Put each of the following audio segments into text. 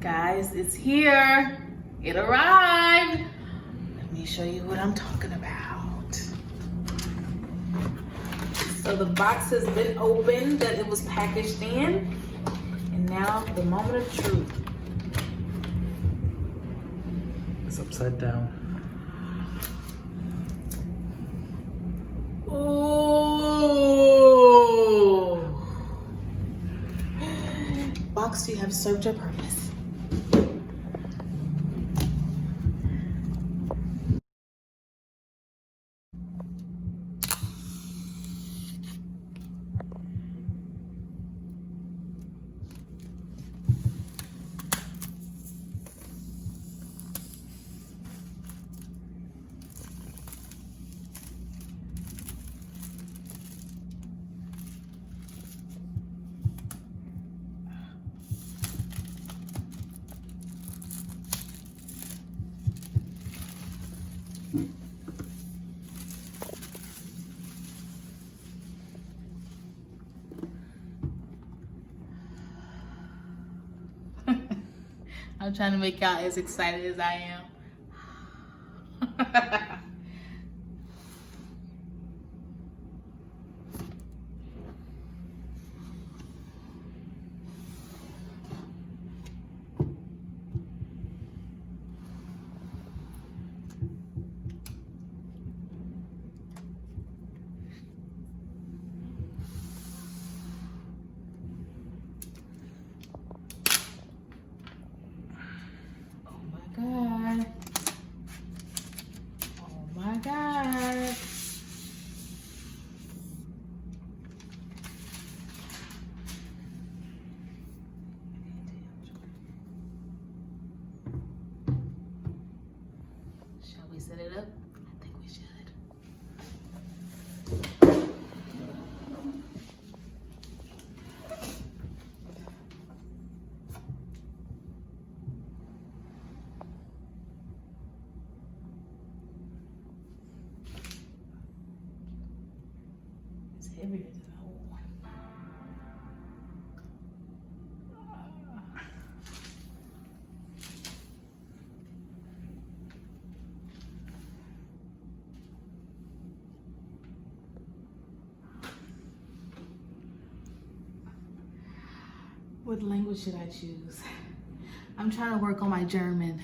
Guys, it's here. It arrived. Let me show you what I'm talking about. So the box has been opened that it was packaged in. And now the moment of truth. It's upside down. Oh. Box, you have served your purpose. I'm trying to make y'all as excited as I am. God. Oh my God. Shall we set it up? I think we should. Heavier than the old one. What language should I choose? I'm trying to work on my German.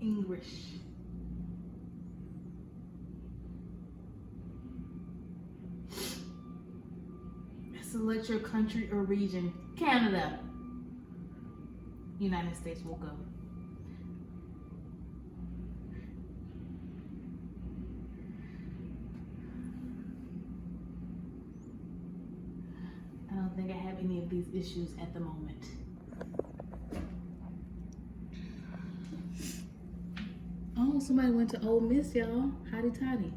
English. Select your country or region. Canada. United States will go. I don't think I have any of these issues at the moment. Oh, somebody went to Ole Miss, y'all. Hotty toddy.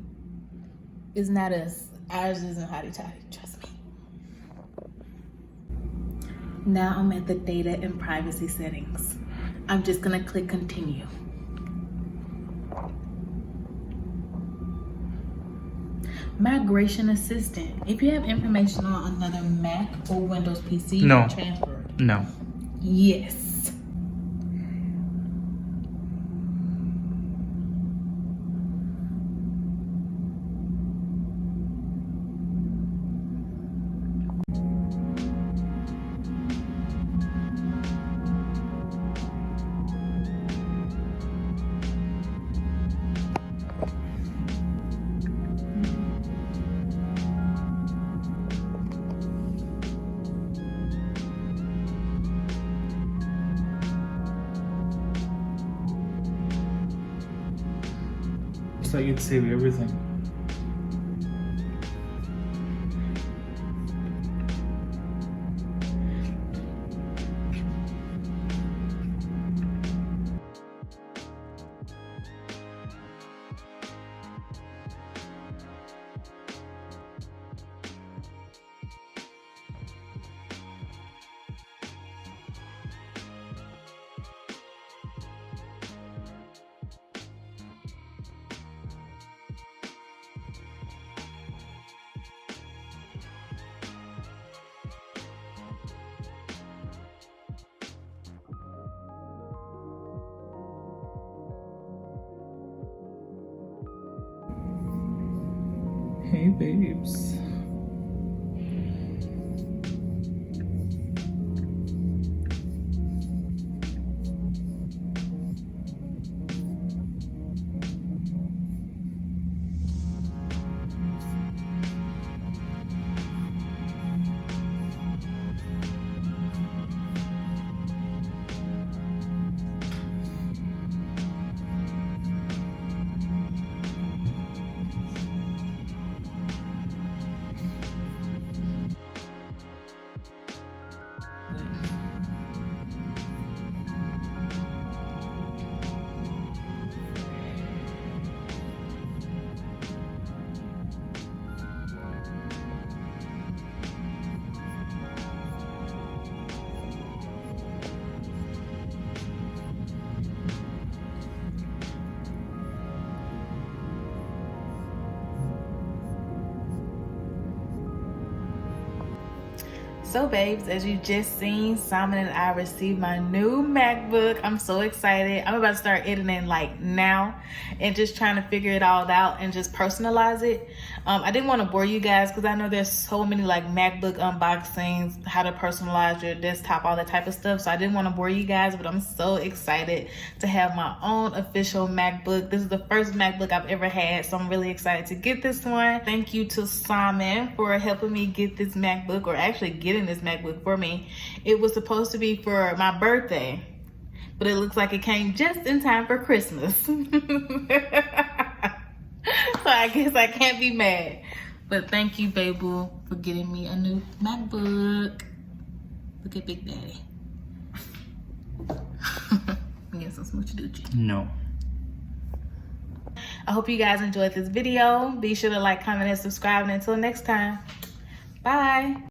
It's not us. Ours isn't hotty toddy. Trust me. Now I'm at the data and privacy settings. I'm just gonna click continue. Migration assistant. If you have information on another Mac or Windows PC, No. transfer it. No. Yes. just thought you'd save everything. Hey babes. So babes, as you just seen, Simon and I received my new MacBook. I'm so excited. I'm about to start editing like now and just trying to figure it all out and just personalize it. I didn't want to bore you guys because I know there's so many like MacBook unboxings, how to personalize your desktop, all that type of stuff. So I didn't want to bore you guys, but I'm so excited to have my own official MacBook. This is the first MacBook I've ever had, so I'm really excited to get this one. Thank you to Simon for helping me get this MacBook, or actually getting this MacBook for me. It was supposed to be for my birthday, but it looks like it came just in time for Christmas. So I guess I can't be mad. But thank you, Babu, for getting me a new MacBook. Look at Big Daddy. Get some smoochie doochie. No. I hope you guys enjoyed this video. Be sure to like, comment, and subscribe. And until next time, bye.